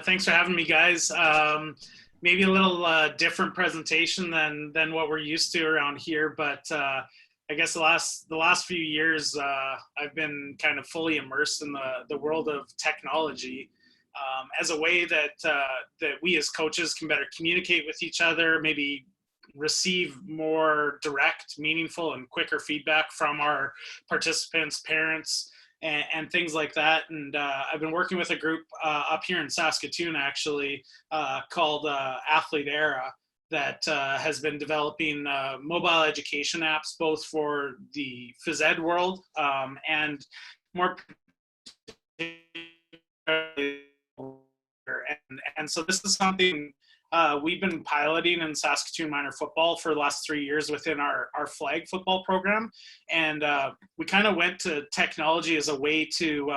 Thanks for having me, guys. Maybe a little different presentation than what we're used to around here, but I guess the last few years I've been kind of fully immersed in the world of technology as a way that we as coaches can better communicate with each other, maybe receive more direct, meaningful, and quicker feedback from our participants, parents, and things like that. And I've been working with a group up here in Saskatoon, actually, called Athlete Era, that has been developing mobile education apps, both for the phys ed world and more. And so this is something we've been piloting in Saskatoon minor football for the last 3 years within our flag football program. And we kind of went to technology as a way to,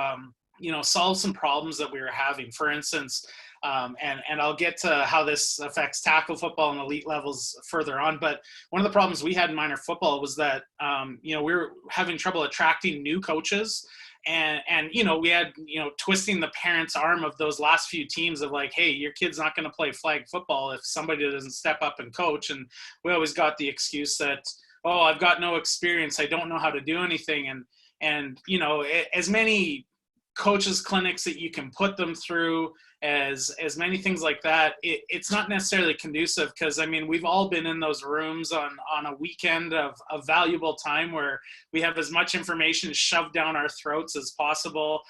solve some problems that we were having. For instance, and I'll get to how this affects tackle football and elite levels further on. But one of the problems we had in minor football was that, we were having trouble attracting new coaches. And we had, twisting the parents' arm of those last few teams of like, hey, your kid's not going to play flag football if somebody doesn't step up and coach. And we always got the excuse that, oh, I've got no experience, I don't know how to do anything. And as many coaches clinics that you can put them through, as many things like that, it's not necessarily conducive, because we've all been in those rooms on a weekend of valuable time where we have as much information shoved down our throats as possible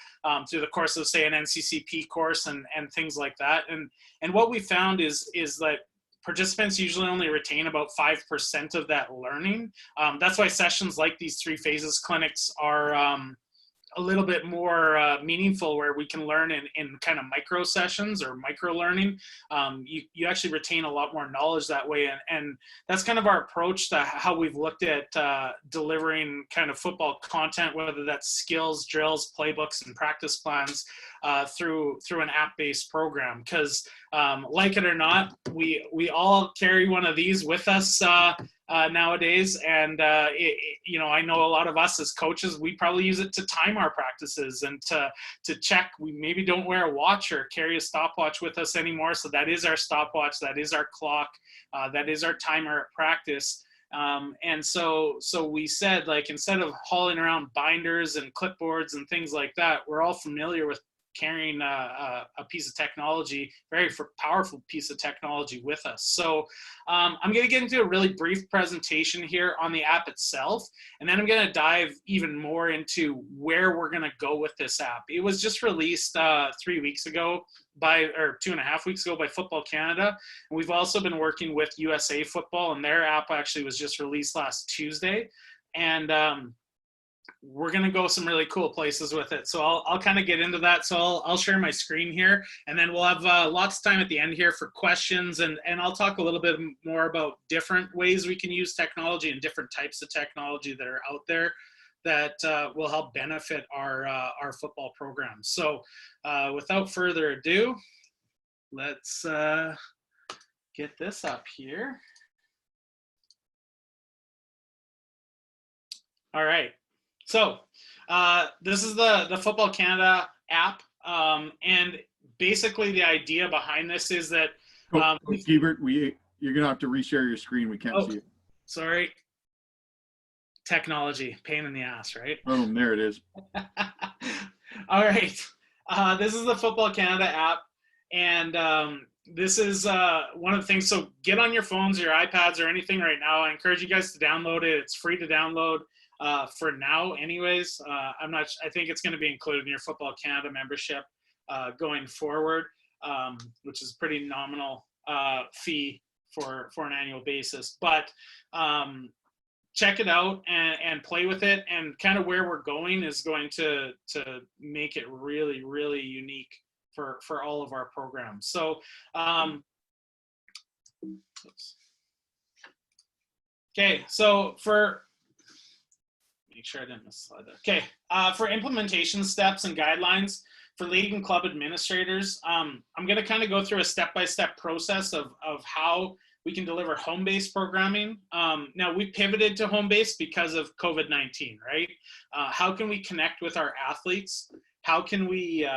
through the course of, say, an NCCP course and things like that. And what we found is that participants usually only retain about 5% of that learning. That's why sessions like these 3 phases clinics are a little bit more meaningful, where we can learn in kind of micro sessions or micro learning. You actually retain a lot more knowledge that way. And that's kind of our approach to how we've looked at delivering kind of football content, whether that's skills, drills, playbooks, and practice plans through an app-based program. Because like it or not, we all carry one of these with us nowadays. And, I know a lot of us as coaches, we probably use it to time our practices and to check. We maybe don't wear a watch or carry a stopwatch with us anymore. So that is our stopwatch, that is our clock, that is our timer at practice. And so we said, like, instead of hauling around binders and clipboards and things like that, we're all familiar with carrying a piece of technology, very powerful piece of technology with us. So I'm going to get into a really brief presentation here on the app itself, and then I'm going to dive even more into where we're going to go with this app. It was just released 3 weeks ago or 2.5 weeks ago by Football Canada. And we've also been working with USA Football, and their app actually was just released last Tuesday. And we're going to go some really cool places with it. So I'll kind of get into that. So I'll share my screen here, and then we'll have lots of time at the end here for questions. And I'll talk a little bit more about different ways we can use technology and different types of technology that are out there that will help benefit our football program. So without further ado, let's get this up here. All right. So this is the Football Canada app, and basically the idea behind this is that Guebert, you're gonna have to reshare your screen. We can't see it. Sorry, technology, pain in the ass, right? Oh, there it is. All right, this is the Football Canada app, and this is one of the things. So get on your phones, your iPads, or anything right now. I encourage you guys to download it. It's free to download. For now anyways. I think it's going to be included in your Football Canada membership going forward, which is pretty nominal fee for an annual basis. But check it out and play with it, and kind of where we're going is going to make it really, really unique for all of our programs. So okay, so make sure I didn't miss a slide there. Okay, for implementation steps and guidelines for league and club administrators, I'm going to kind of go through a step-by-step process of how we can deliver home-based programming. Now, we pivoted to home-based because of COVID-19, right? How can we connect with our athletes? how can we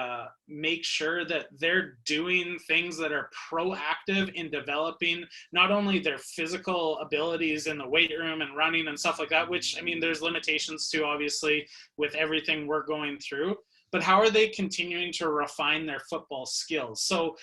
make sure that they're doing things that are proactive in developing not only their physical abilities in the weight room and running and stuff like that, which, I mean, there's limitations to, obviously, with everything we're going through, but how are they continuing to refine their football skills? So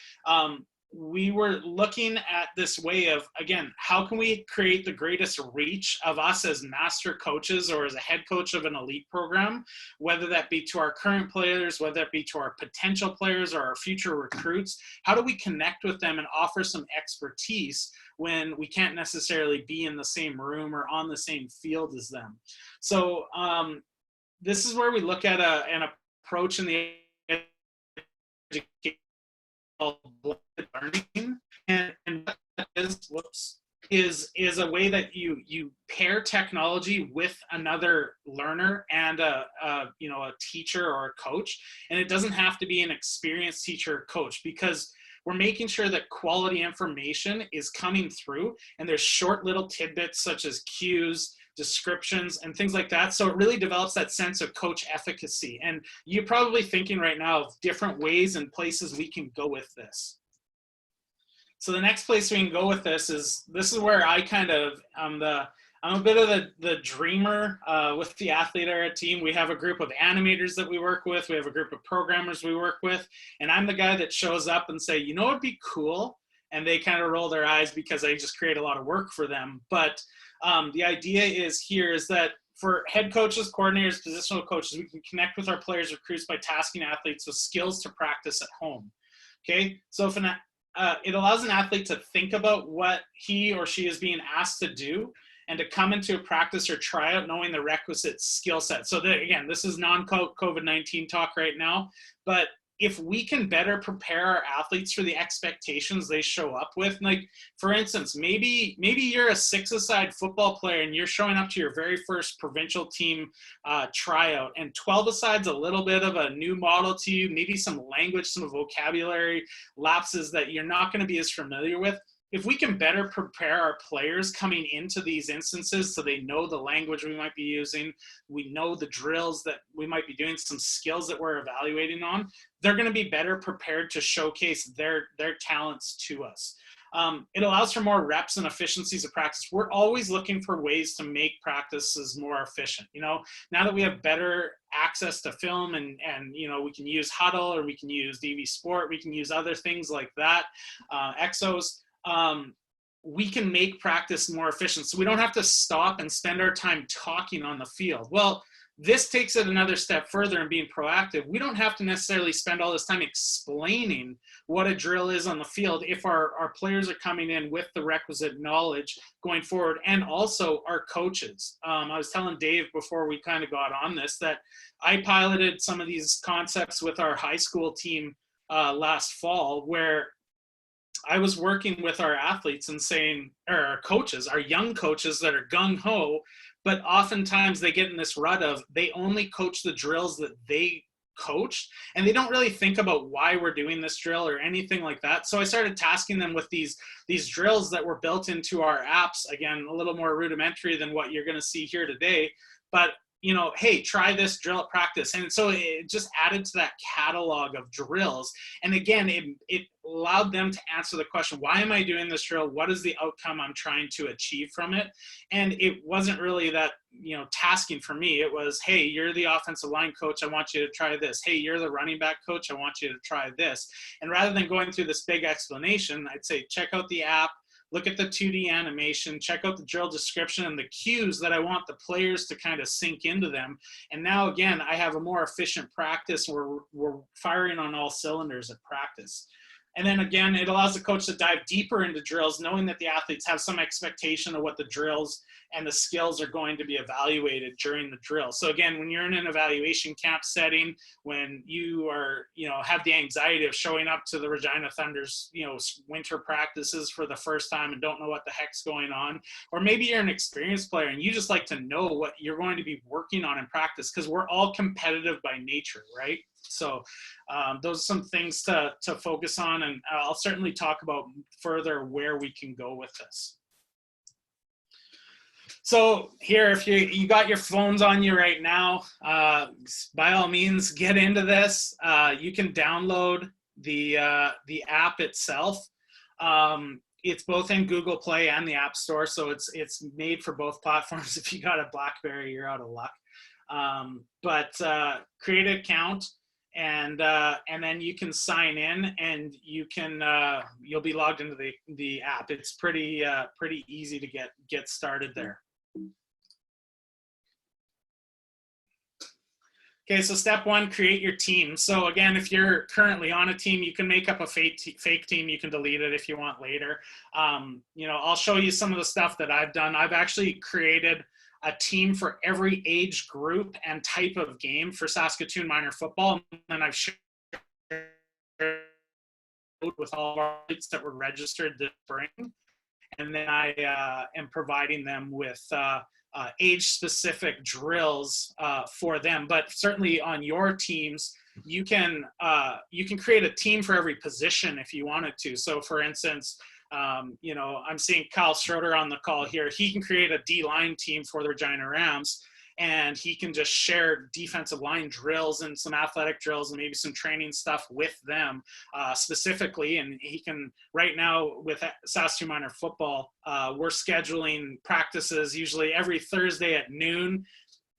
we were looking at this way of, again, how can we create the greatest reach of us as master coaches or as a head coach of an elite program, whether that be to our current players, whether that be to our potential players or our future recruits. How do we connect with them and offer some expertise when we can't necessarily be in the same room or on the same field as them? So this is where we look at an approach in the education called blended learning, and what that is a way that you pair technology with another learner and a teacher or a coach, and it doesn't have to be an experienced teacher or coach, because we're making sure that quality information is coming through, and there's short little tidbits such as cues, descriptions, and things like that. So it really develops that sense of coach efficacy. And you're probably thinking right now of different ways and places we can go with this. So the next place we can go with this is where I kind of, I'm a bit of the dreamer with the Athlete Era team. We have a group of animators that we work with. We have a group of programmers we work with. And I'm the guy that shows up and say, you know, it'd be cool. And they kind of roll their eyes because I just create a lot of work for them. But the idea is that for head coaches, coordinators, positional coaches, we can connect with our players, recruits by tasking athletes with skills to practice at home. Okay, so if it allows an athlete to think about what he or she is being asked to do and to come into a practice or tryout knowing the requisite skill set. So again, this is non-COVID-19 talk right now, but if we can better prepare our athletes for the expectations they show up with, like, for instance, maybe you're a 6-a-side football player and you're showing up to your very first provincial team tryout, and 12-a-side's a little bit of a new model to you, maybe some language, some vocabulary lapses that you're not going to be as familiar with. If we can better prepare our players coming into these instances so they know the language we might be using, we know the drills that we might be doing, some skills that we're evaluating on, they're going to be better prepared to showcase their talents to us. It allows for more reps and efficiencies of practice. We're always looking for ways to make practices more efficient. You know, now that we have better access to film and you know, we can use Huddle, or we can use DV Sport, we can use other things like that, Exos. We can make practice more efficient. So we don't have to stop and spend our time talking on the field. Well, this takes it another step further in being proactive. We don't have to necessarily spend all this time explaining what a drill is on the field if our players are coming in with the requisite knowledge going forward, and also our coaches. I was telling Dave before we kind of got on this that I piloted some of these concepts with our high school team last fall, where I was working with our athletes and saying, or our coaches, our young coaches that are gung-ho, but oftentimes they get in this rut of they only coach the drills that they coached, and they don't really think about why we're doing this drill or anything like that. So I started tasking them with these drills that were built into our apps. Again, a little more rudimentary than what you're going to see here today, but you know, hey, try this drill at practice. And so it just added to that catalog of drills. And again, it allowed them to answer the question, why am I doing this drill? What is the outcome I'm trying to achieve from it? And it wasn't really that, you know, tasking for me. It was, hey, you're the offensive line coach, I want you to try this. Hey, you're the running back coach, I want you to try this. And rather than going through this big explanation, I'd say, check out the app, look at the 2D animation, check out the drill description and the cues that I want the players to kind of sink into them. And now, again, I have a more efficient practice where we're firing on all cylinders at practice. And then again, it allows the coach to dive deeper into drills, knowing that the athletes have some expectation of what the drills and the skills are going to be evaluated during the drill. So again, when you're in an evaluation camp setting, when you are, you know, have the anxiety of showing up to the Regina Thunder's, you know, winter practices for the first time and don't know what the heck's going on, or maybe you're an experienced player and you just like to know what you're going to be working on in practice, because we're all competitive by nature, right? So those are some things to focus on, and I'll certainly talk about further where we can go with this. So here, if you got your phones on you right now, by all means, get into this. You can download the app itself. It's both in Google Play and the App Store, so it's made for both platforms. If you got a BlackBerry, you're out of luck. But create an account, and then you can sign in, and you'll be logged into the app. It's pretty easy to get started there. Okay, so step one, create your team. So again, if you're currently on a team, you can make up a fake team. You can delete it if you want later. I'll show you some of the stuff that I've done. I've actually created a team for every age group and type of game for Saskatoon minor football. And I've shared with all of our athletes that were registered this spring. And then I am providing them with age-specific drills for them. But certainly on your teams, you can create a team for every position if you wanted to. So for instance, I'm seeing Kyle Schroeder on the call here. He can create a D-line team for the Regina Rams, and he can just share defensive line drills and some athletic drills and maybe some training stuff with them specifically. And he can, right now with Saskatoon minor football, we're scheduling practices usually every Thursday at noon.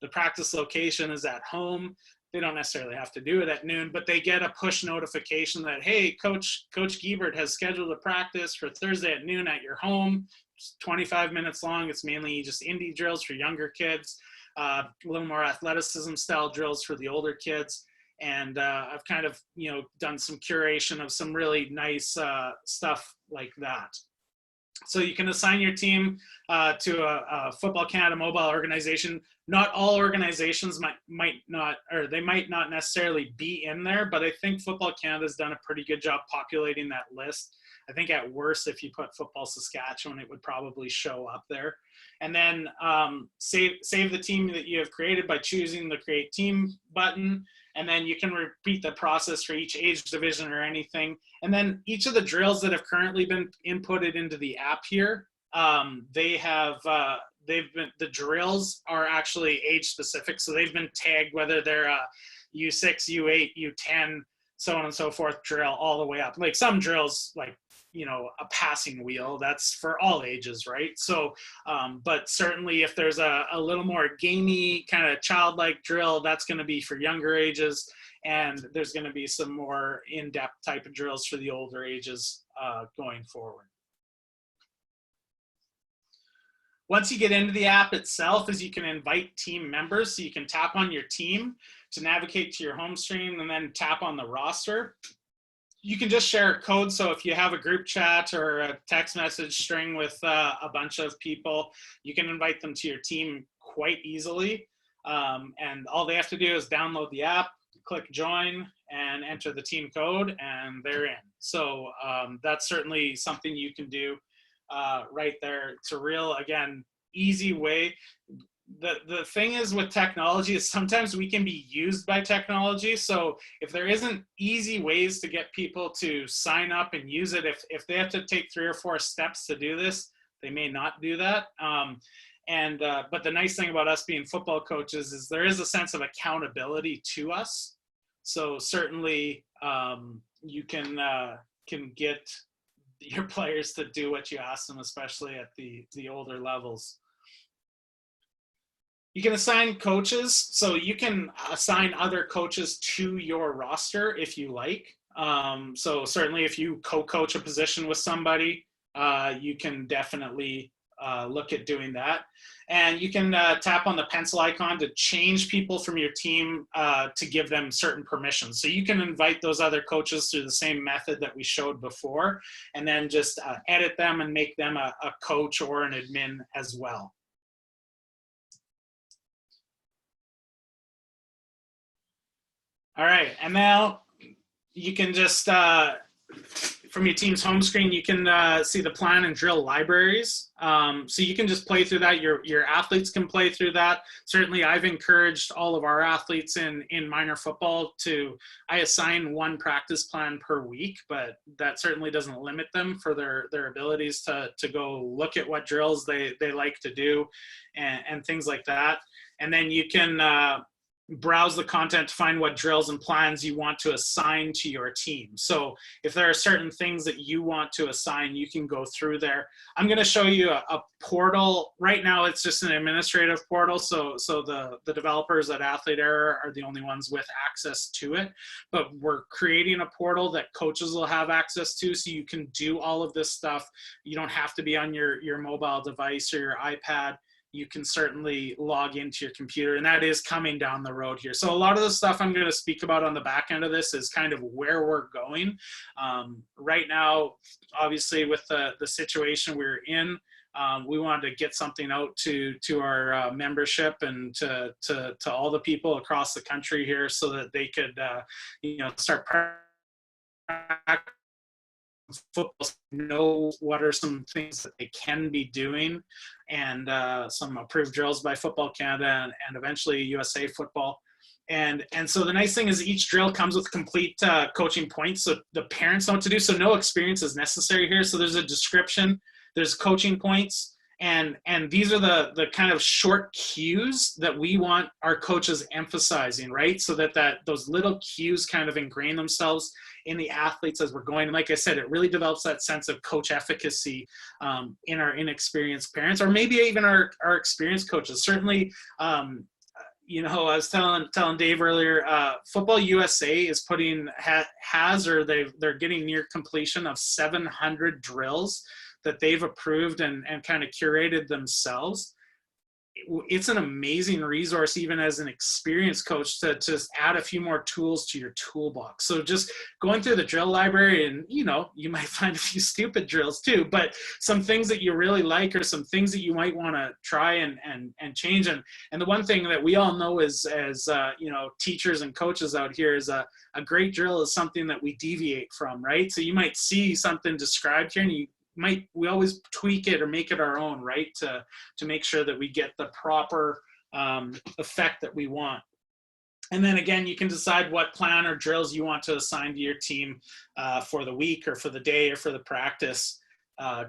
The practice location is at home. They don't necessarily have to do it at noon, but they get a push notification that, hey, Coach Guebert has scheduled a practice for Thursday at noon at your home. It's 25 minutes long. It's mainly just indie drills for younger kids, a little more athleticism style drills for the older kids. And I've kind of, done some curation of some really nice stuff like that. So you can assign your team to a Football Canada mobile organization. Not all organizations might not necessarily be in there, but I think Football Canada's done a pretty good job populating that list. I think at worst, if you put Football Saskatchewan, it would probably show up there. And then save the team that you have created by choosing the Create Team button. And then you can repeat the process for each age division or anything. And then each of the drills that have currently been inputted into the app here, the drills are actually age specific. So they've been tagged, whether they're a U6, U8, U10, so on and so forth drill all the way up. Like some drills, like, a passing wheel, that's for all ages, right? So, but certainly if there's a little more gamey kind of childlike drill, that's going to be for younger ages. And there's going to be some more in-depth type of drills for the older ages going forward. Once you get into the app itself, is you can invite team members. So you can tap on your team to navigate to your home screen and then tap on the roster. You can just share a code. So if you have a group chat or a text message string with a bunch of people, you can invite them to your team quite easily. And all they have to do is download the app, click join, and enter the team code, and they're in. So that's certainly something you can do right there. It's a real, again, easy way. The thing is with technology is sometimes we can be used by technology. So if there isn't easy ways to get people to sign up and use it, if they have to take 3 or 4 steps to do this, they may not do that. But the nice thing about us being football coaches is there is a sense of accountability to us. So certainly you can get your players to do what you ask them, especially at the older levels. You can assign coaches, so you can assign other coaches to your roster if you like. So certainly if you co-coach a position with somebody, you can definitely look at doing that. And you can tap on the pencil icon to change people from your team to give them certain permissions. So you can invite those other coaches through the same method that we showed before, and then just edit them and make them a coach or an admin as well. All right, and now you can just from your team's home screen, you can see the plan and drill libraries. So you can just play through that. Your athletes can play through that. Certainly, I've encouraged all of our athletes in minor football I assign one practice plan per week, but that certainly doesn't limit them for their abilities to go look at what drills they like to do and things like that. And then you can browse the content to find what drills and plans you want to assign to your team. So if there are certain things that you want to assign, you can go through there. I'm going to show you a portal. Right now, it's just an administrative portal. So the developers at Athlete Era are the only ones with access to it. But we're creating a portal that coaches will have access to, so you can do all of this stuff. You don't have to be on your mobile device or your iPad. You can certainly log into your computer, and that is coming down the road here. So a lot of the stuff I'm going to speak about on the back end of this is kind of where we're going. Right now, obviously, with the situation we're in, we wanted to get something out to our membership and to all the people across the country here, so that they could start practicing football, know what are some things that they can be doing, and some approved drills by Football Canada and eventually USA Football. And so the nice thing is each drill comes with complete coaching points, so the parents know what to do. So no experience is necessary here. So there's a description, there's coaching points, and these are the kind of short cues that we want our coaches emphasizing, right? So that those little cues kind of ingrain themselves in the athletes as we're going. And like I said, it really develops that sense of coach efficacy in our inexperienced parents, or maybe even our experienced coaches. Certainly, I was telling Dave earlier, Football USA is they're getting near completion of 700 drills that they've approved and kind of curated themselves. It's an amazing resource, even as an experienced coach, to just add a few more tools to your toolbox. So just going through the drill library, and you might find a few stupid drills too, but some things that you really like, or some things that you might want to try and change. And the one thing that we all know is, as teachers and coaches out here, is a great drill is something that we deviate from, right? So you might see something described here, and we always tweak it or make it our own, right? To make sure that we get the proper effect that we want. And then again, you can decide what plan or drills you want to assign to your team for the week or for the day or for the practice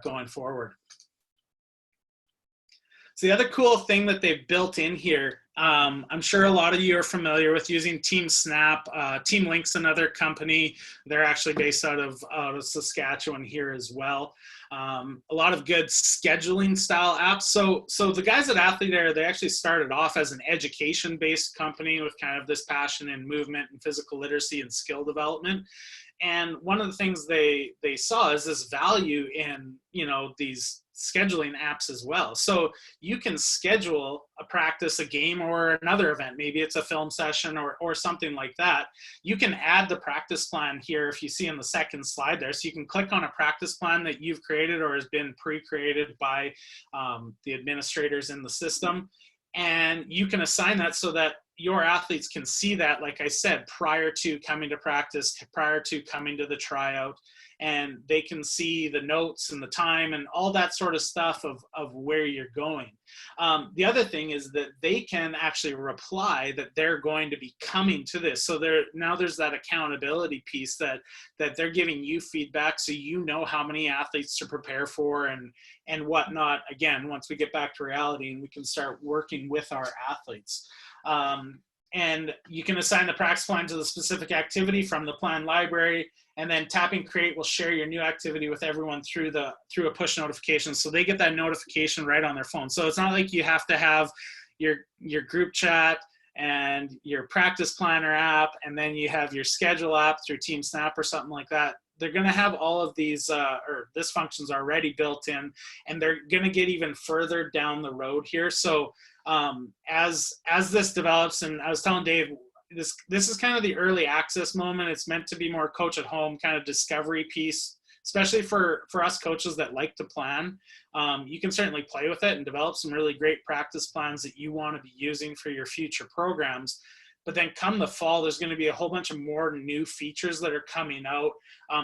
going forward. So the other cool thing that they've built in here, I'm sure a lot of you are familiar with using Team Snap. Team Link's another company. They're actually based out of Saskatchewan here as well. A lot of good scheduling style apps. So the guys at Athlete Era, they actually started off as an education-based company with kind of this passion in movement and physical literacy and skill development. And one of the things they saw is this value in, these scheduling apps as well. So you can schedule a practice, a game, or another event. Maybe it's a film session or something like that. You can add the practice plan here, if you see in the second slide there. So you can click on a practice plan that you've created or has been pre-created by the administrators in the system. And you can assign that so that your athletes can see that, like I said, prior to coming to practice, prior to coming to the tryout, and they can see the notes and the time and all that sort of stuff of where you're going. The other thing is that they can actually reply that they're going to be coming to this. So now there's that accountability piece that they're giving you feedback, so you know how many athletes to prepare for and whatnot. Again, once we get back to reality and we can start working with our athletes. And you can assign the practice plan to the specific activity from the plan library, and then tapping create will share your new activity with everyone through a push notification. So they get that notification right on their phone. So it's not like you have to have your group chat and your practice planner app, and then you have your schedule app through Team Snap or something like that. They're going to have all of these, or this function's already built in, and they're going to get even further down the road here. So as this develops, and I was telling Dave, this is kind of the early access moment. It's meant to be more coach at home kind of discovery piece, especially for us coaches that like to plan. You can certainly play with it and develop some really great practice plans that you want to be using for your future programs. But then come the fall, there's going to be a whole bunch of more new features that are coming out.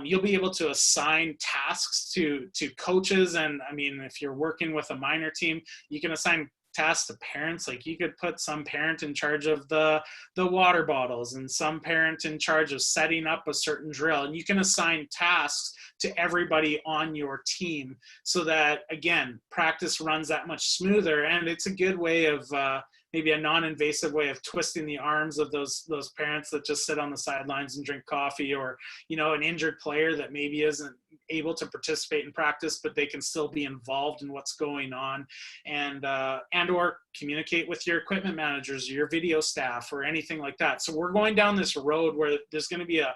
You'll be able to assign tasks to coaches. And I mean, if you're working with a minor team, you can assign tasks to parents. Like you could put some parent in charge of the water bottles and some parent in charge of setting up a certain drill. And you can assign tasks to everybody on your team so that, again, practice runs that much smoother. And it's a good way of maybe a non-invasive way of twisting the arms of those parents that just sit on the sidelines and drink coffee, or, you know, an injured player that maybe isn't able to participate in practice, but they can still be involved in what's going on, and or communicate with your equipment managers or your video staff or anything like that. So we're going down this road where there's going to be a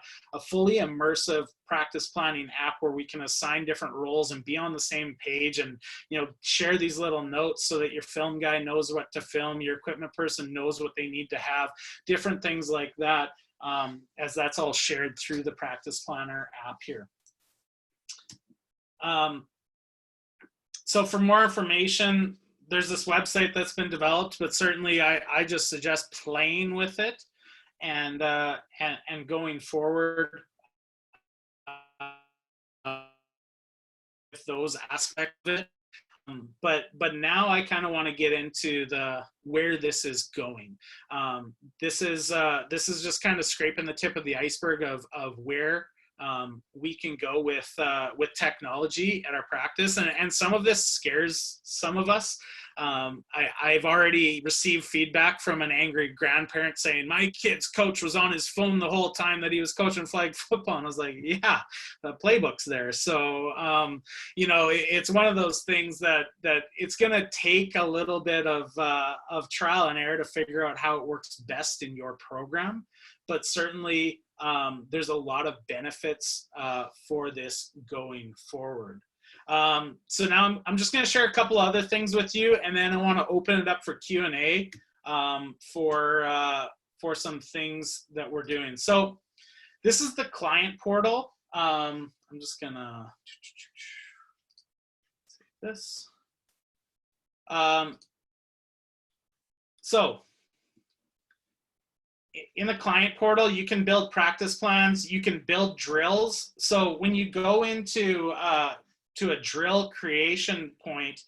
fully immersive practice planning app where we can assign different roles and be on the same page, and, you know, share these little notes so that your film guy knows what to film, your equipment person knows what they need to have, different things like that, as that's all shared through the practice planner app here. So for more information, there's this website that's been developed, but certainly I just suggest playing with it and going forward with those aspects of it. But now I kind of want to get into where this is going. This is just kind of scraping the tip of the iceberg of where we can go with technology at our practice, and some of this scares some of us. I've already received feedback from an angry grandparent saying, my kid's coach was on his phone the whole time that he was coaching flag football. And I was like, yeah, the playbook's there. So, you know, it's one of those things that it's going to take a little bit of trial and error to figure out how it works best in your program. But certainly there's a lot of benefits for this going forward. So now I'm just going to share a couple other things with you, and then I want to open it up for Q&A for some things that we're doing. So this is the client portal. I'm just going to save this. So in the client portal, you can build practice plans, you can build drills. So when you go into to a drill creation point,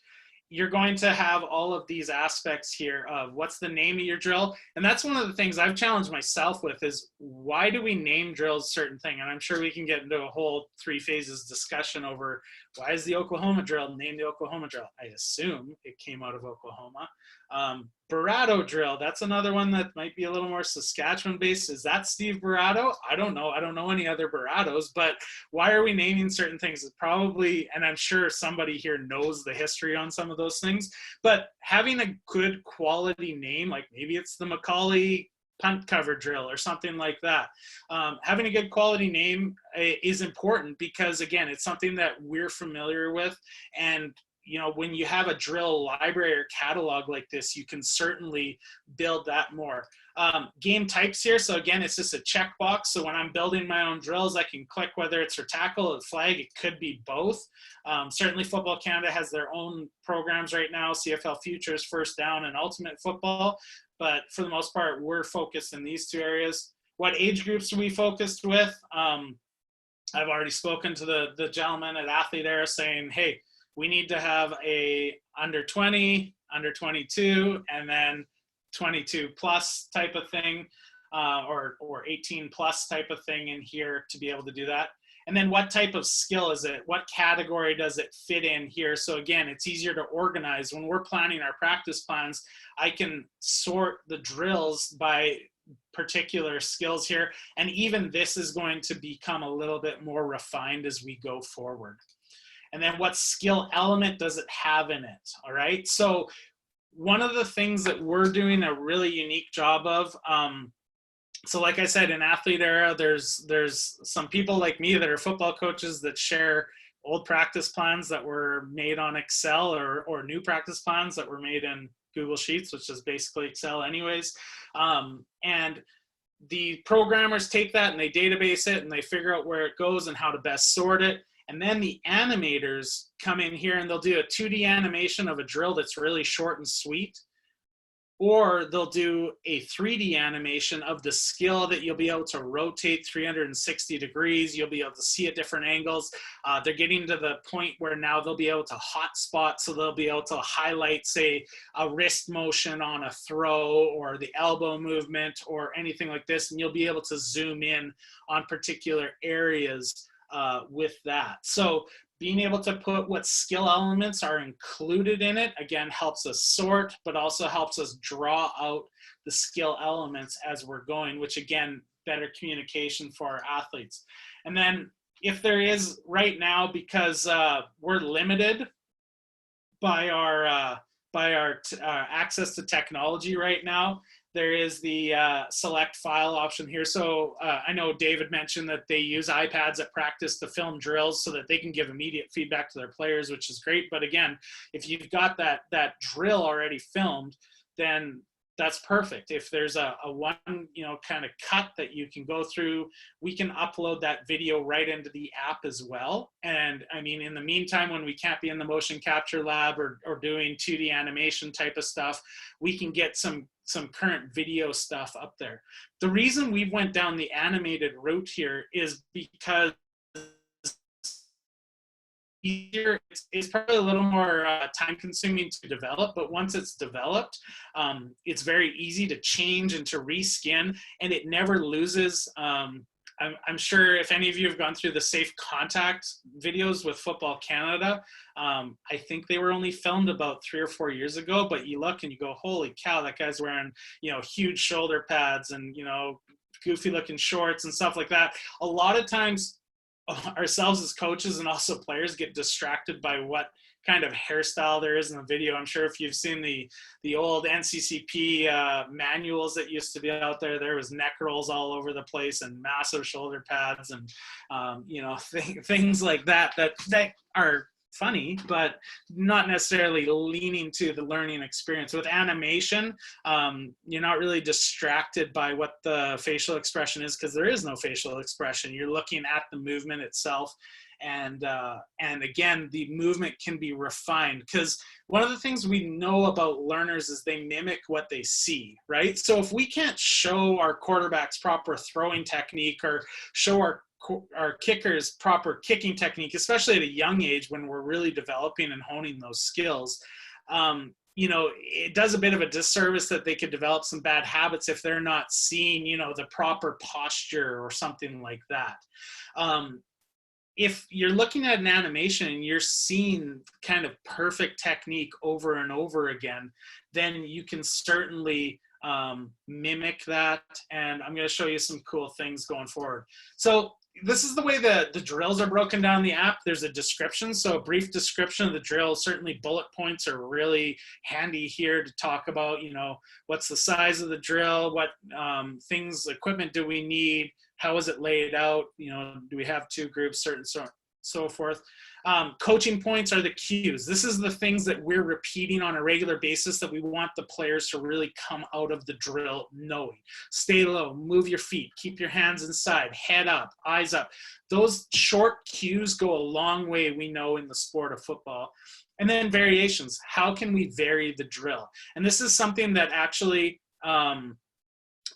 you're going to have all of these aspects here of what's the name of your drill. And that's one of the things I've challenged myself with is, why do we name drills a certain thing? And I'm sure we can get into a whole 3 phases discussion over why is the Oklahoma drill named the Oklahoma drill? I assume it came out of Oklahoma. Barato drill, that's another one that might be a little more Saskatchewan based. Is that Steve Barato? I don't know. I don't know any other Baratos, but why are we naming certain things? It's probably, and I'm sure somebody here knows the history on some of those things, but having a good quality name, like maybe it's the Macaulay punt cover drill or something like that. Having a good quality name is important because, again, it's something that we're familiar with. And, you know, when you have a drill library or catalog like this, you can certainly build that more. Game types here. So again, it's just a checkbox. So when I'm building my own drills, I can click whether it's for tackle or flag. It could be both. Certainly Football Canada has their own programs right now, CFL Futures, First Down, and Ultimate Football. But for the most part, we're focused in these 2 areas. What age groups are we focused with? I've already spoken to the gentleman at Athlete Era saying, hey, we need to have a under 20, under 22, and then 22 plus type of thing, or 18 plus type of thing in here to be able to do that. And then what type of skill is it? What category does it fit in here? So again, it's easier to organize. When we're planning our practice plans, I can sort the drills by particular skills here. And even this is going to become a little bit more refined as we go forward. And then what skill element does it have in it? All right. So one of the things that we're doing a really unique job of, so like I said, in Athlete Era, there's some people like me that are football coaches that share old practice plans that were made on Excel, or new practice plans that were made in Google Sheets, which is basically Excel anyways. And the programmers take that and they database it and they figure out where it goes and how to best sort it. And then the animators come in here and they'll do a 2D animation of a drill that's really short and sweet. or they'll do a 3D animation of the skill that you'll be able to rotate 360 degrees. You'll be able to see at different angles. They're getting to the point where now they'll be able to hotspot, so they'll be able to highlight, say, a wrist motion on a throw or the elbow movement or anything like this, and you'll be able to zoom in on particular areas with that. So being able to put what skill elements are included in it, again, helps us sort, but also helps us draw out the skill elements as we're going, which again, better communication for our athletes. And then if there is right now, because we're limited by our access to technology right now, there is the select file option here. So I know David mentioned that they use iPads at practice to film drills so that they can give immediate feedback to their players, which is great. But again, if you've got that drill already filmed, then that's perfect. If there's a one, kind of cut that you can go through, we can upload that video right into the app as well. And I mean, in the meantime, when we can't be in the motion capture lab or doing 2D animation type of stuff, we can get some current video stuff up there. The reason we went down the animated route here is because easier. It's probably a little more time consuming to develop, but once it's developed, it's very easy to change and to reskin, and it never loses. I'm sure if any of you have gone through the Safe Contact videos with Football Canada, I think they were only filmed about 3 or 4 years ago, but you look and you go, holy cow, that guy's wearing, huge shoulder pads and, goofy looking shorts and stuff like that. A lot of times ourselves as coaches and also players get distracted by what kind of hairstyle there is in the video. I'm sure if you've seen the old NCCP manuals that used to be out there, there was neck rolls all over the place and massive shoulder pads and things like that are funny, but not necessarily leaning to the learning experience. With animation, you're not really distracted by what the facial expression is, because there is no facial expression. You're looking at the movement itself. And again, the movement can be refined, because one of the things we know about learners is they mimic what they see, right? So if we can't show our quarterbacks proper throwing technique or show our kickers proper kicking technique, especially at a young age when we're really developing and honing those skills, it does a bit of a disservice that they could develop some bad habits if they're not seeing, the proper posture or something like that. If you're looking at an animation and you're seeing kind of perfect technique over and over again, then you can certainly mimic that. And I'm going to show you some cool things going forward. So this is the way the drills are broken down in the app. There's a description, so a brief description of the drill. Certainly bullet points are really handy here to talk about, what's the size of the drill, what equipment do we need, how is it laid out, do we have 2 groups, certain so forth. Coaching points are the cues. This is the things that we're repeating on a regular basis that we want the players to really come out of the drill knowing. Stay low, move your feet, keep your hands inside, head up, eyes up. Those short cues go a long way, we know, in the sport of football. And then variations. How can we vary the drill? And this is something that actually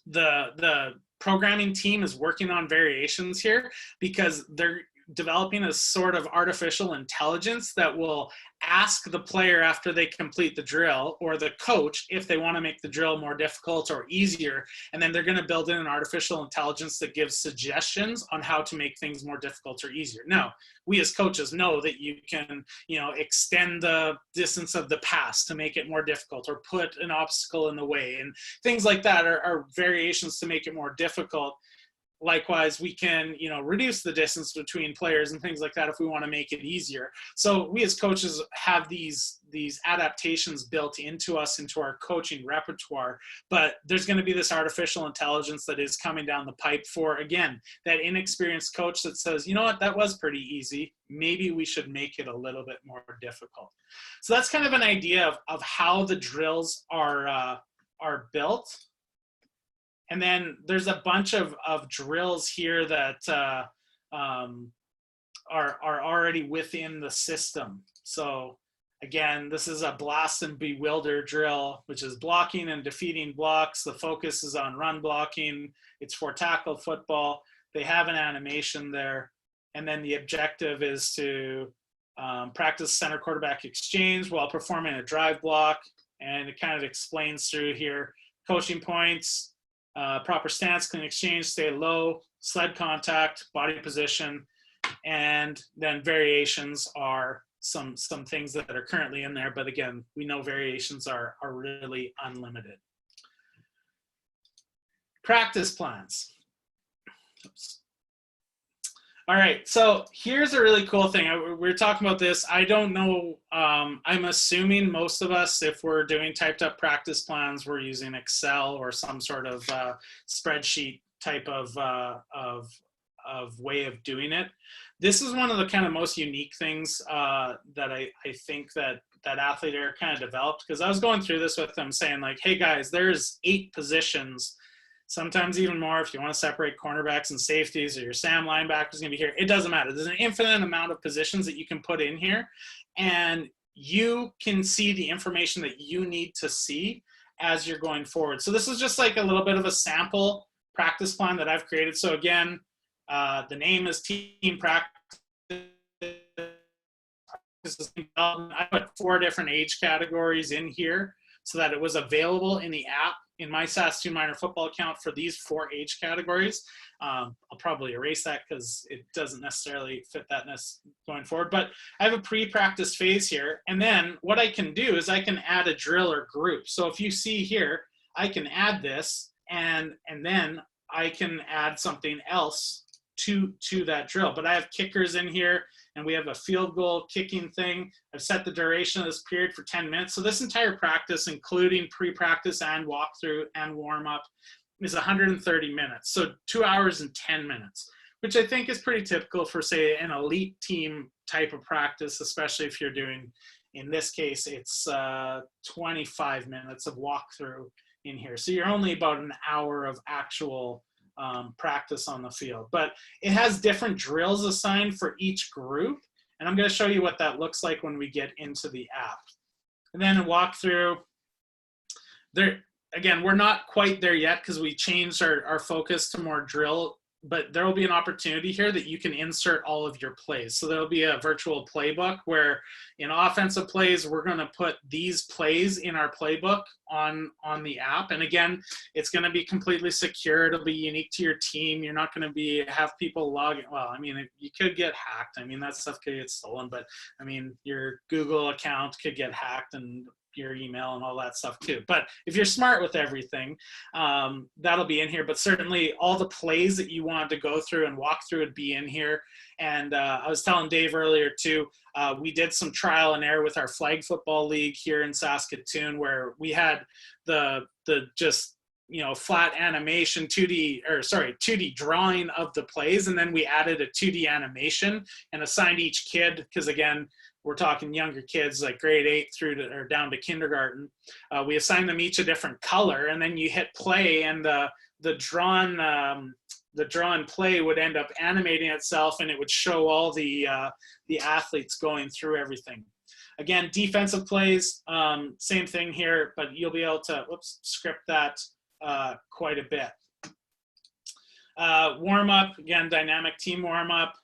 the programming team is working on variations here, because they're developing a sort of artificial intelligence that will ask the player after they complete the drill, or the coach, if they want to make the drill more difficult or easier. And then they're going to build in an artificial intelligence that gives suggestions on how to make things more difficult or easier. Now, we as coaches know that you can, extend the distance of the pass to make it more difficult, or put an obstacle in the way, and things like that are variations to make it more difficult. Likewise, we can, reduce the distance between players and things like that if we want to make it easier. So we as coaches have these adaptations built into us, into our coaching repertoire, but there's going to be this artificial intelligence that is coming down the pipe for, again, that inexperienced coach that says, you know what, that was pretty easy. Maybe we should make it a little bit more difficult. So that's kind of an idea of how the drills are built. And then there's a bunch of drills here that are already within the system. So Again, this is a blast and bewilder drill, which is blocking and defeating blocks. The focus is on run blocking. It's for tackle football. They have an animation there. And then the objective is to practice center quarterback exchange while performing a drive block. And it kind of explains through here, coaching points, proper stance, clean exchange, stay low, sled contact, body position, and then variations are some things that are currently in there, but again, we know variations are really unlimited. Practice plans. Oops. All right, so here's a really cool thing. We're talking about this. I don't know, I'm assuming most of us, if we're doing typed up practice plans, we're using Excel or some sort of spreadsheet type of way of doing it. This is one of the kind of most unique things that I think that Athlete Air kind of developed, because I was going through this with them saying like, hey guys, there's 8 positions, sometimes even more if you want to separate cornerbacks and safeties, or your Sam linebackers going to be here. It doesn't matter. There's an infinite amount of positions that you can put in here, and you can see the information that you need to see as you're going forward. So this is just like a little bit of a sample practice plan that I've created. So again, the name is team practice. I put 4 different age categories in here so that it was available in the app in my Saskatoon minor football account for these 4 age categories. I'll probably erase that because it doesn't necessarily fit that going forward. But I have a pre-practice phase here. And then what I can do is I can add a drill or group. So if you see here, I can add this and then I can add something else to that drill. But I have kickers in here, and we have a field goal kicking thing. I've set the duration of this period for 10 minutes. So this entire practice, including pre-practice and walkthrough and warm-up, is 130 minutes. So 2 hours and 10 minutes, which I think is pretty typical for, say, an elite team type of practice, especially if you're doing, in this case, it's 25 minutes of walkthrough in here. So you're only about an hour of actual practice on the field, but it has different drills assigned for each group, and I'm going to show you what that looks like when we get into the app. And then a walkthrough. There again, we're not quite there yet because we changed our focus to more drill, but there will be an opportunity here that you can insert all of your plays. So there'll be a virtual playbook where in offensive plays, we're going to put these plays in our playbook on the app. And again, it's going to be completely secure. It'll be unique to your team. You're not going to have people log in. Well, I mean, you could get hacked. I mean, that stuff could get stolen, but I mean, your Google account could get hacked and your email and all that stuff too. But if you're smart with everything, that'll be in here. But certainly all the plays that you wanted to go through and walk through would be in here. And I was telling Dave earlier too, we did some trial and error with our flag football league here in Saskatoon, where we had the just, flat animation 2D drawing of the plays. And then we added a 2D animation and assigned each kid, because again, we're talking younger kids like grade 8 or down to kindergarten. We assign them each a different color, and then you hit play, and the drawn play would end up animating itself, and it would show all the athletes going through everything. Again, defensive plays, same thing here, but you'll be able to script that quite a bit. Warm up, again, dynamic team warm up.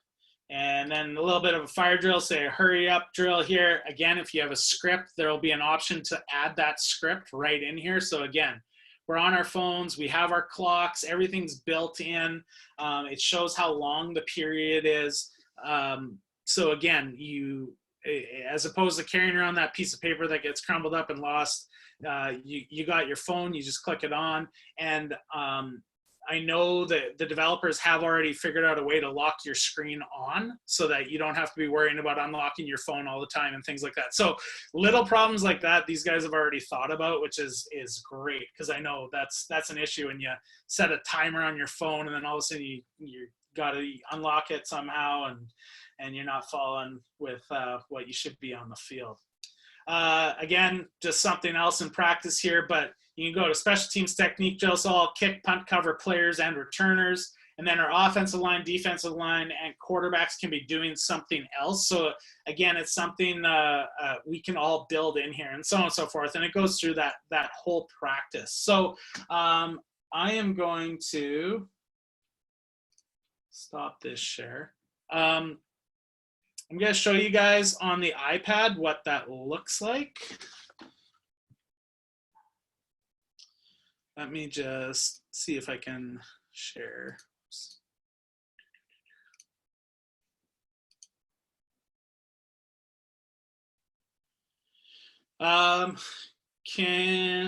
And then a little bit of a fire drill, say a hurry up drill here. Again, if you have a script, there will be an option to add that script right in here. So again, we're on our phones, we have our clocks, everything's built in. It shows how long the period is. So again, as opposed to carrying around that piece of paper that gets crumbled up and lost, you got your phone, you just click it on. And I know that the developers have already figured out a way to lock your screen on so that you don't have to be worrying about unlocking your phone all the time and things like that. So little problems like that, these guys have already thought about, which is great, because I know that's an issue when you set a timer on your phone and then all of a sudden you got to unlock it somehow and you're not following with what you should be on the field. Again, just something else in practice here, but you can go to special teams technique drills, all kick, punt, cover players and returners. And then our offensive line, defensive line, and quarterbacks can be doing something else. So again, it's something we can all build in here, and so on and so forth. And it goes through that whole practice. So I am going to stop this share. I'm going to show you guys on the iPad what that looks like. Let me just see if I can share.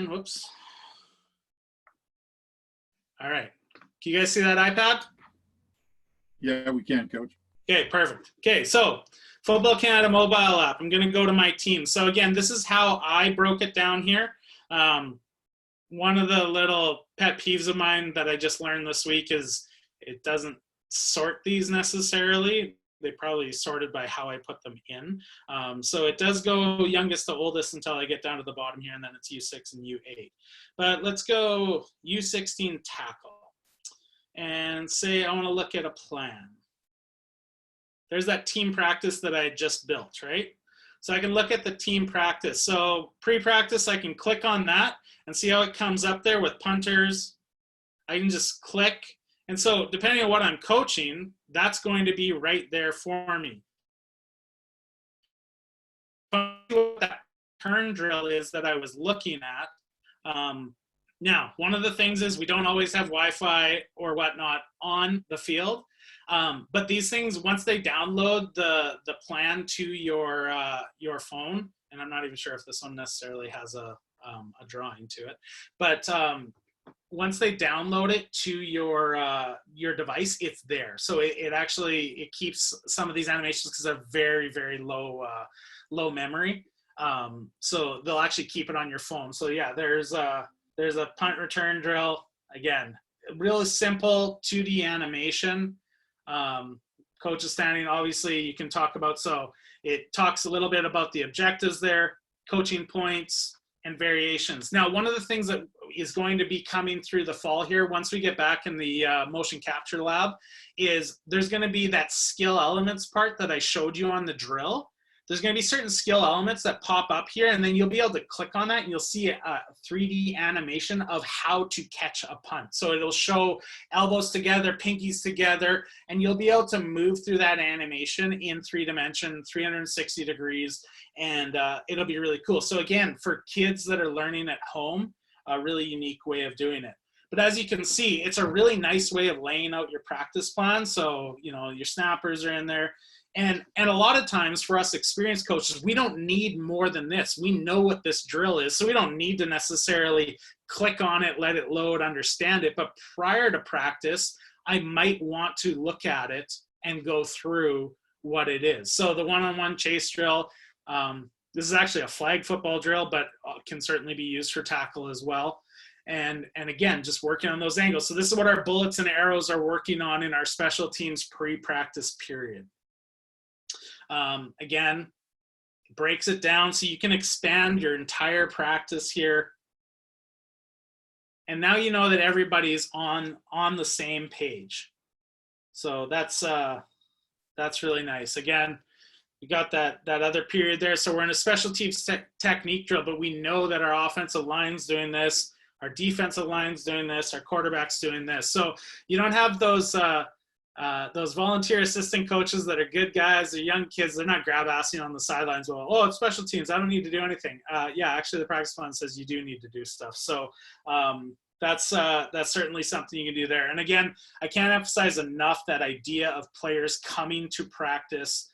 Whoops. All right. Can you guys see that iPad? Yeah, we can, Coach. Okay, perfect. Okay, so Football Canada mobile app. I'm going to go to my team. So again, this is how I broke it down here. One of the little pet peeves of mine that I just learned this week is it doesn't sort these necessarily. They probably sorted by how I put them in. So it does go youngest to oldest until I get down to the bottom here, and then it's U6 and U8. But let's go U16 tackle and say I want to look at a plan. There's that team practice that I just built, right? So I can look at the team practice. So pre-practice, I can click on that and see how it comes up there with punters. I can just click. And so depending on what I'm coaching, that's going to be right there for me. What that turn drill is that I was looking at. Now, one of the things is we don't always have Wi-Fi or whatnot on the field. But these things, once they download the plan to your phone, and I'm not even sure if this one necessarily has a drawing to it, but once they download it to your device, it's there. So it actually keeps some of these animations because they're very, very low memory. So they'll actually keep it on your phone. So yeah, there's a punt return drill. Again, really simple 2D animation. Coach is standing, obviously you can talk about, so it talks a little bit about the objectives there, coaching points and variations. Now, one of the things that is going to be coming through the fall here, once we get back in the motion capture lab, is there's going to be that skill elements part that I showed you on the drill. There's going to be certain skill elements that pop up here, and then you'll be able to click on that and you'll see a 3D animation of how to catch a punt. So it'll show elbows together, pinkies together, and you'll be able to move through that animation in 3D, 360 degrees, and it'll be really cool. So again, for kids that are learning at home, a really unique way of doing it. But as you can see, it's a really nice way of laying out your practice plan. So, you know, your snappers are in there. And a lot of times for us experienced coaches, we don't need more than this. We know what this drill is, so we don't need to necessarily click on it, let it load, understand it. But prior to practice, I might want to look at it and go through what it is. So the one-on-one chase drill, this is actually a flag football drill, but can certainly be used for tackle as well. And again, just working on those angles. So this is what our bullets and arrows are working on in our special teams pre-practice period. Again, breaks it down so you can expand your entire practice here. And now you know that everybody's on the same page. So that's really nice. Again, we got that other period there. So we're in a special teams technique drill, but we know that our offensive line's doing this, our defensive line's doing this, our quarterback's doing this. So you don't have those volunteer assistant coaches that are good guys, they're young kids, they're not grab-assing on the sidelines. Well, oh, it's special teams, I don't need to do anything. Yeah, actually the practice plan says you do need to do stuff. So that's certainly something you can do there. And again, I can't emphasize enough that idea of players coming to practice,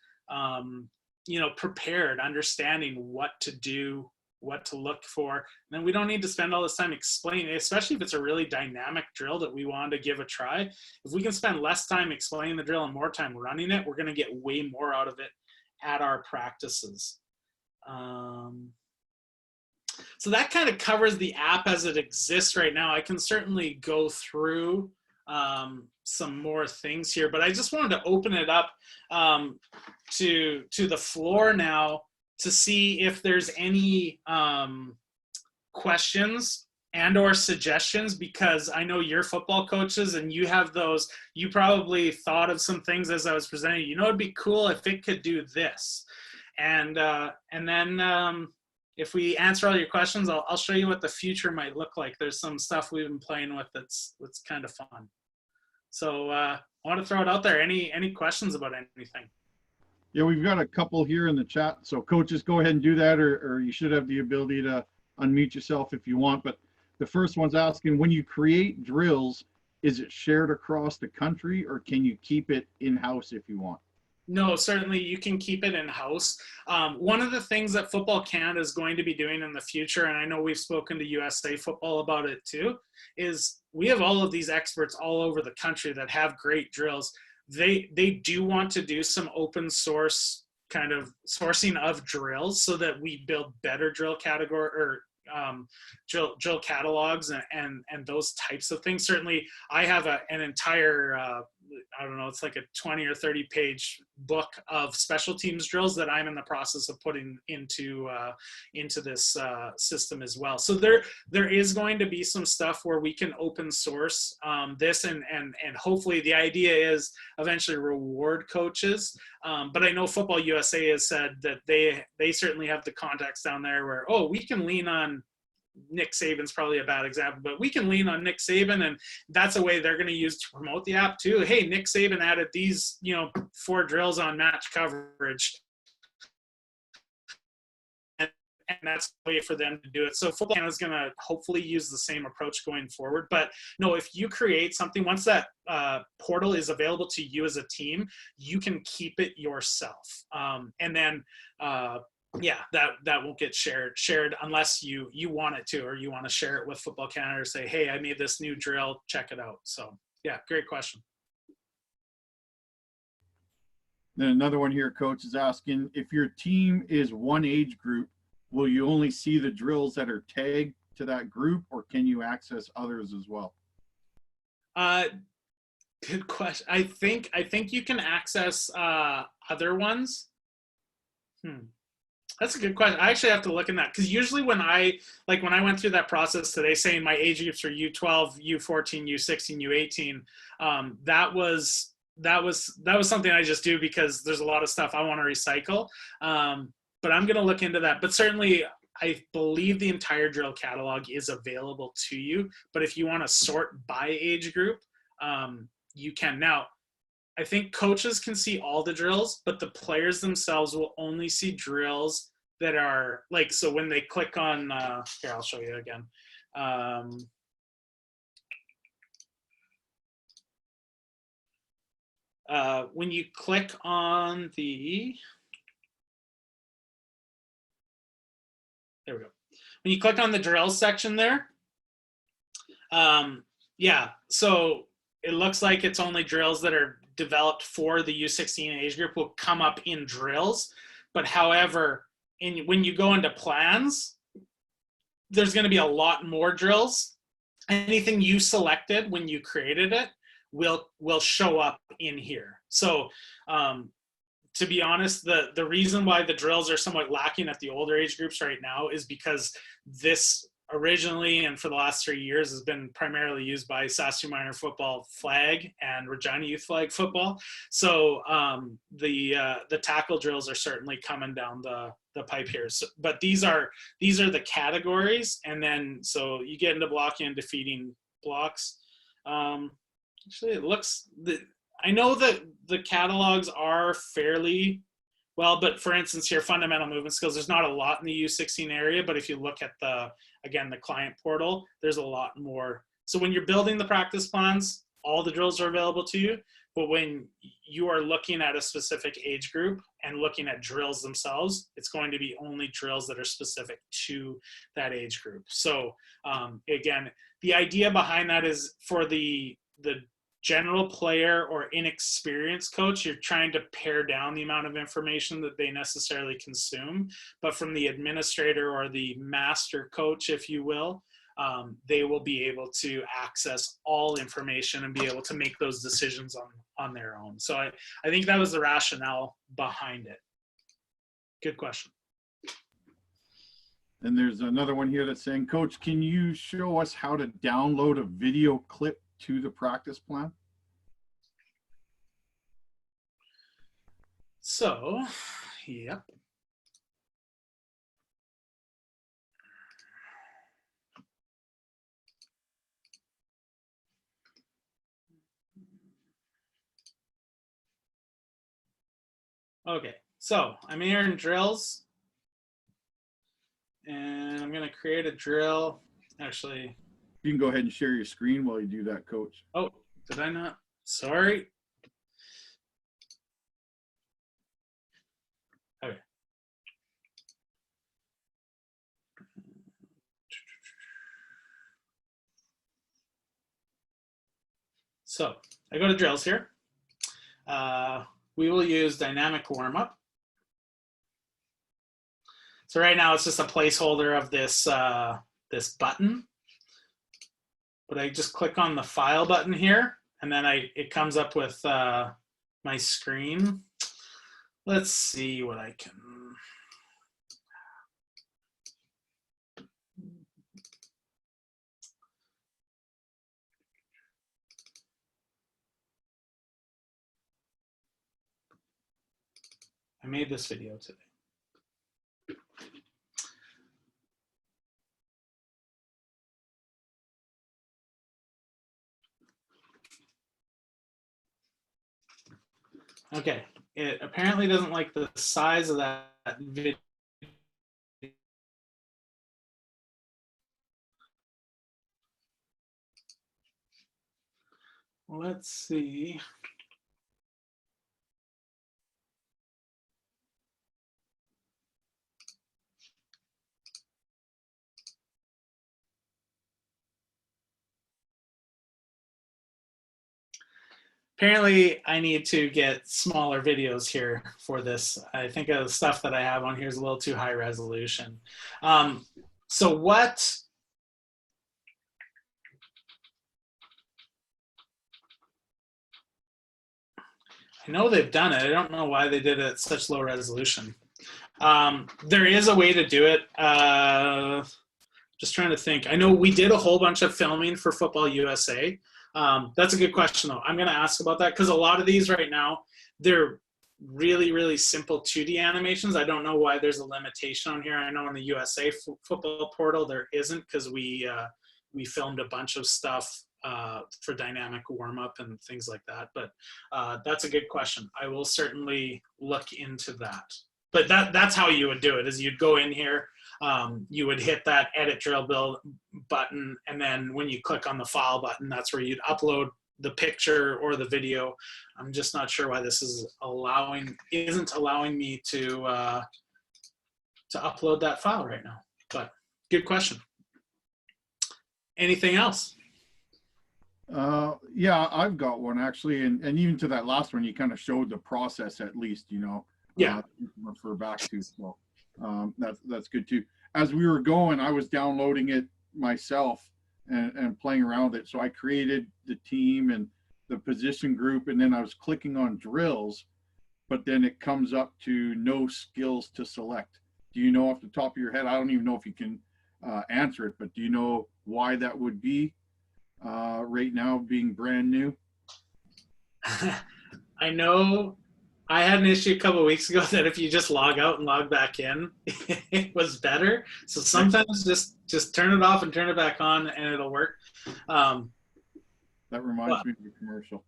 you know, prepared, understanding what to do, what to look for. And then we don't need to spend all this time explaining, especially if it's a really dynamic drill that we want to give a try. If we can spend less time explaining the drill and more time running it, we're going to get way more out of it at our practices. So that kind of covers the app as it exists right now. I can certainly go through some more things here, but I just wanted to open it up to the floor now to see if there's any questions and or suggestions, because I know you're football coaches and you have those, you probably thought of some things as I was presenting, it'd be cool if it could do this. And then if we answer all your questions, I'll show you what the future might look like. There's some stuff we've been playing with that's kind of fun. So I want to throw it out there. Any questions about anything? Yeah, we've got a couple here in the chat. So coaches, go ahead and do that, or you should have the ability to unmute yourself if you want. But the first one's asking, when you create drills, is it shared across the country, or can you keep it in-house if you want? No, certainly you can keep it in-house. One of the things that Football Canada is going to be doing in the future, and I know we've spoken to USA Football about it too, is we have all of these experts all over the country that have great drills. They do want to do some open source kind of sourcing of drills so that we build better drill category or drill catalogs and those types of things. Certainly, I have an entire I don't know, it's like a 20 or 30 page book of special teams drills that I'm in the process of putting into this system as well. So there is going to be some stuff where we can open source this, and hopefully the idea is eventually reward coaches. But I know Football USA has said that they certainly have the contacts down there where, we can lean on Nick Saban's probably a bad example, but we can lean on Nick Saban, and that's a way they're going to use to promote the app too. Hey, Nick Saban added these, 4 drills on match coverage. And that's a way for them to do it. So Football Canada is going to hopefully use the same approach going forward. But no, if you create something, once that portal is available to you as a team, you can keep it yourself. And then that won't get shared unless you want it to, or you want to share it with Football Canada or say, hey, I made this new drill, check it out. So yeah, great question. Then another one here, coach, is asking, if your team is one age group, will you only see the drills that are tagged to that group, or can you access others as well? Good question. I think you can access other ones. That's a good question. I actually have to look in that, because usually when I went through that process today, saying my age groups are U12, U14, U16, U18, that was something I just do because there's a lot of stuff I want to recycle. But I'm going to look into that. But certainly, I believe the entire drill catalog is available to you. But if you want to sort by age group, you can. Now, I think coaches can see all the drills, but the players themselves will only see drills that are so when they click on, here, I'll show you again. When you click on there we go. When you click on the drills section there, so it looks like it's only drills that are developed for the U16 age group will come up in drills. But however, when you go into plans, there's going to be a lot more drills. Anything you selected when you created it will show up in here. So to be honest, the reason why the drills are somewhat lacking at the older age groups right now is because this originally and for the last 3 years has been primarily used by Saskatoon minor football flag and Regina youth flag football. So the tackle drills are certainly coming down the pipe here. So, but these are the categories, and then so you get into blocking and defeating blocks. Actually, it looks I know that the catalogs are fairly well, but for instance here, fundamental movement skills, there's not a lot in the U16 area, but if you look at the client portal, there's a lot more. So when you're building the practice plans, all the drills are available to you, but when you are looking at a specific age group and looking at drills themselves, it's going to be only drills that are specific to that age group. So again, the idea behind that is for the general player or inexperienced coach, you're trying to pare down the amount of information that they necessarily consume. But from the administrator or the master coach, if you will, they will be able to access all information and be able to make those decisions on their own. So I think that was the rationale behind it. Good question. And there's another one here that's saying, Coach, can you show us how to download a video clip to the practice plan? So, yep. Okay, so I'm here in drills, and I'm gonna create a drill. Actually, You can go ahead and share your screen while you do that, Coach. oh, did I not? Sorry. Okay. So I go to drills here. We will use dynamic warm-up. So right now it's just a placeholder of this, this button. But I just click on the file button here, and then it comes up with my screen. Let's see what I can. I made this video today. Okay, it apparently doesn't like the size of that video. Let's see. Apparently, I need to get smaller videos here for this. I think the stuff that I have on here is a little too high resolution. So what? I know they've done it. I don't know why they did it at such low resolution. There is a way to do it. Just trying to think. I know we did a whole bunch of filming for Football USA. That's a good question, though. I'm going to ask about that because a lot of these right now, they're really, really simple 2D animations. I don't know why there's a limitation on here. I know in the USA football portal there isn't because we filmed a bunch of stuff for dynamic warm-up and things like that. But that's a good question. I will certainly look into that. But that's how you would do it, is you'd go in here, you would hit that edit drill build button, and then when you click on the file button, that's where you'd upload the picture or the video. I'm just not sure why this isn't allowing me to upload that file right now. But good question. Anything else? Yeah, I've got one actually, and even to that last one, you kind of showed the process at least, you know. Yeah. Refer back to, so that's good too. As we were going, I was downloading it myself and playing around with it. So I created the team and the position group, and then I was clicking on drills, but then it comes up to no skills to select. Do you know off the top of your head? I don't even know if you can answer it, but do you know why that would be right now, being brand new? I know I had an issue a couple of weeks ago that if you just log out and log back in, it was better. So sometimes just turn it off and turn it back on and it'll work. That reminds me of the commercial.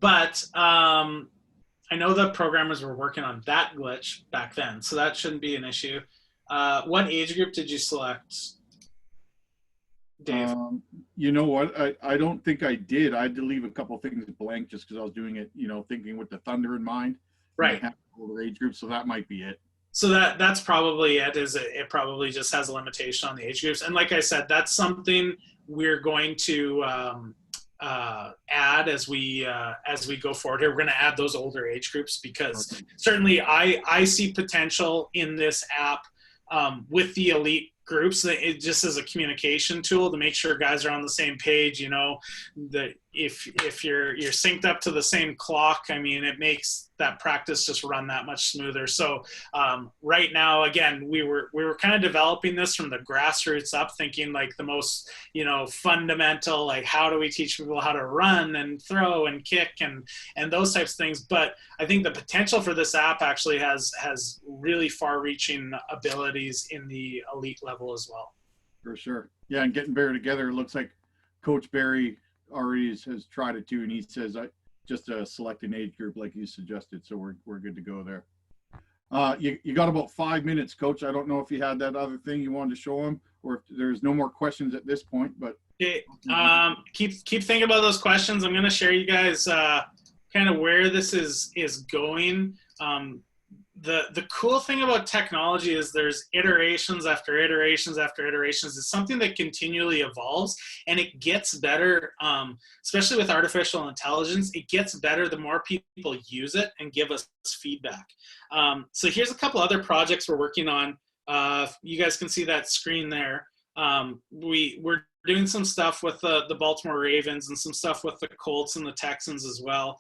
But I know the programmers were working on that glitch back then, so that shouldn't be an issue. What age group did you select, Dave? You know what? I don't think I did. I had to leave a couple things blank just because I was doing it, you know, thinking with the Thunder in mind. Right. Older age group, so that might be it. So that's probably it. It probably just has a limitation on the age groups. And like I said, that's something we're going to add as we go forward here. We're going to add those older age groups because certainly I see potential in this app with the elite groups. It just as a communication tool to make sure guys are on the same page, you know, that if you're synced up to the same clock, I mean, it makes that practice just run that much smoother. So right now, again, we were kind of developing this from the grassroots up, thinking like the most, fundamental, like how do we teach people how to run and throw and kick and those types of things. But I think the potential for this app actually has really far-reaching abilities in the elite level as well. For sure. Yeah, and getting Barry together, it looks like Coach Barry already has tried it too, and he says just select an age group like you suggested, so we're good to go there. You got about 5 minutes, Coach. I don't know if you had that other thing you wanted to show him, or if there's no more questions at this point. But keep thinking about those questions. I'm going to share you guys kind of where this is going. The cool thing about technology is there's iterations after iterations after iterations. It's something that continually evolves, and it gets better, especially with artificial intelligence. It gets better the more people use it and give us feedback. So here's a couple other projects we're working on. You guys can see that screen there. We're doing some stuff with the Baltimore Ravens and some stuff with the Colts and the Texans as well.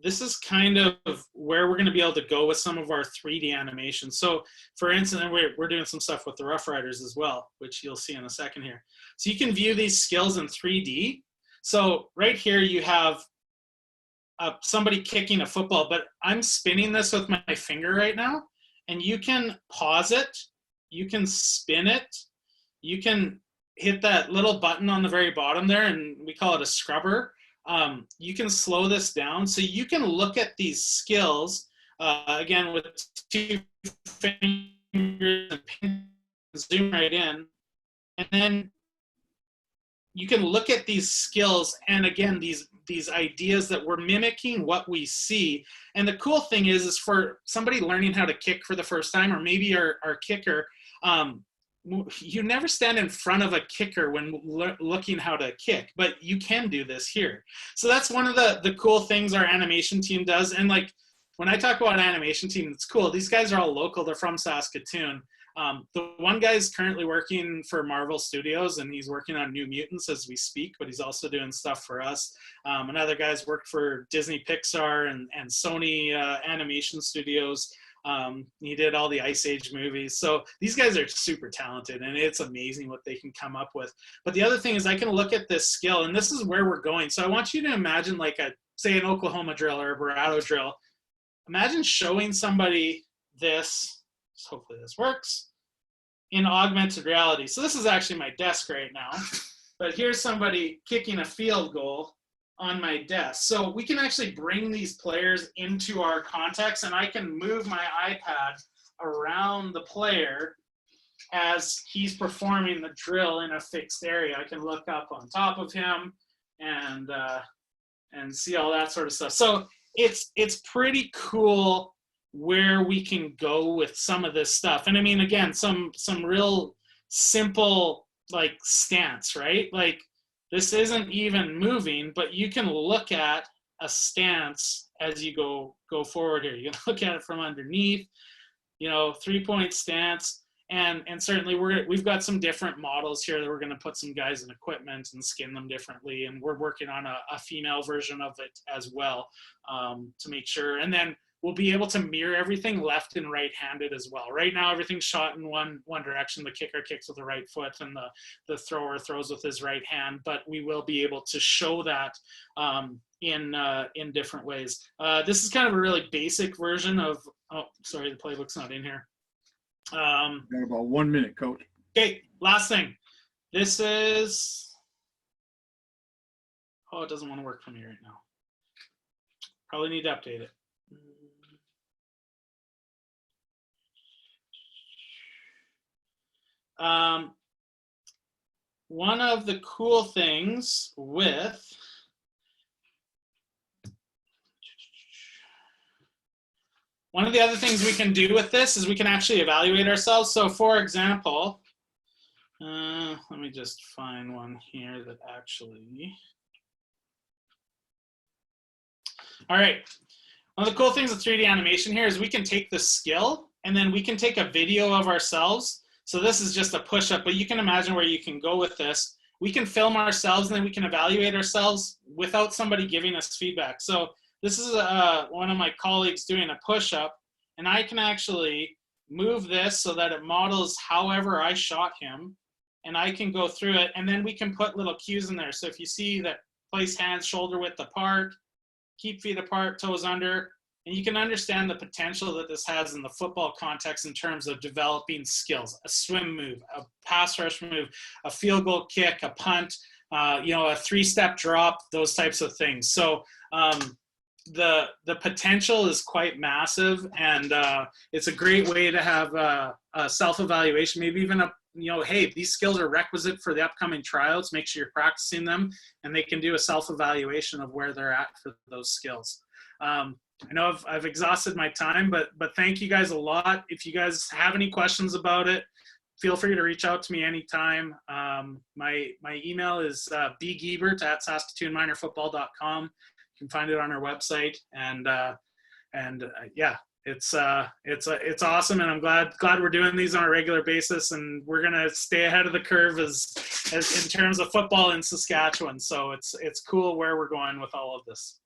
This is kind of where we're going to be able to go with some of our 3D animations. So for instance, we're doing some stuff with the Rough Riders as well, which you'll see in a second here. So you can view these skills in 3D. So right here you have somebody kicking a football, but I'm spinning this with my finger right now, and you can pause it, you can spin it, you can hit that little button on the very bottom there, and we call it a scrubber. You can slow this down, so you can look at these skills again with 2 fingers and zoom right in, and then you can look at these skills, and again these ideas that we're mimicking what we see. And the cool thing is for somebody learning how to kick for the first time, or maybe our kicker, you never stand in front of a kicker when looking how to kick, but you can do this here. So that's one of the cool things our animation team does. And like when I talk about animation team, it's cool. These guys are all local. They're from Saskatoon. The one guy is currently working for Marvel Studios, and he's working on New Mutants as we speak, but he's also doing stuff for us. Another guy's worked for Disney Pixar and Sony Animation Studios. He did all the Ice Age movies. So these guys are super talented, and it's amazing what they can come up with. But the other thing is I can look at this skill, and this is where we're going. So I want you to imagine like say an Oklahoma drill or a Verado drill. Imagine showing somebody this, hopefully this works, in augmented reality. So this is actually my desk right now, but here's somebody kicking a field goal on my desk. So we can actually bring these players into our context, and I can move my iPad around the player as he's performing the drill in a fixed area. I can look up on top of him and see all that sort of stuff. So it's pretty cool where we can go with some of this stuff. And I mean, again, some real simple like stance, right? Like this isn't even moving, but you can look at a stance as you go forward here. You can look at it from underneath, 3-point stance. And certainly we've got some different models here that we're going to put some guys in equipment and skin them differently. And we're working on a female version of it as well to make sure. And then we'll be able to mirror everything left and right-handed as well. Right now, everything's shot in one direction. The kicker kicks with the right foot, and the thrower throws with his right hand. But we will be able to show that in different ways. This is kind of a really basic version of. Oh, sorry, the playbook's not in here. Got about 1 minute, Coach. Okay, last thing. This is. Oh, it doesn't want to work for me right now. Probably need to update it. One of the cool things with one of the other things we can do with this is we can actually evaluate ourselves. So for example, let me just find one here that actually, all right. One of the cool things with 3D animation here is we can take the skill and then we can take a video of ourselves. So this is just a push-up, but you can imagine where you can go with this. we can film ourselves and then we can evaluate ourselves without somebody giving us feedback. So this is one of my colleagues doing a push-up, and I can actually move this so that it models however I shot him, and I can go through it, and then we can put little cues in there. So if you see that, place hands shoulder width apart, keep feet apart, toes under, and you can understand the potential that this has in the football context in terms of developing skills, a swim move, a pass rush move, a field goal kick, a punt, you know, a 3-step drop, those types of things. So the potential is quite massive, and it's a great way to have a self-evaluation, maybe even a, you know, hey, these skills are requisite for the upcoming tryouts, make sure you're practicing them, and they can do a self-evaluation of where they're at for those skills. I know I've exhausted my time, but thank you guys a lot. If you guys have any questions about it, feel free to reach out to me anytime. My email is bguebert@saskatoonminorfootball.com. You can find it on our website, and yeah, it's awesome, and I'm glad we're doing these on a regular basis, and we're gonna stay ahead of the curve as in terms of football in Saskatchewan. So it's cool where we're going with all of this.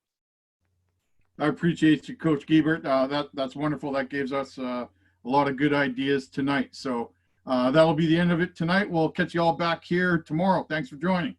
I appreciate you, Coach Guebert. That's wonderful. That gives us a lot of good ideas tonight. So that'll be the end of it tonight. We'll catch you all back here tomorrow. Thanks for joining.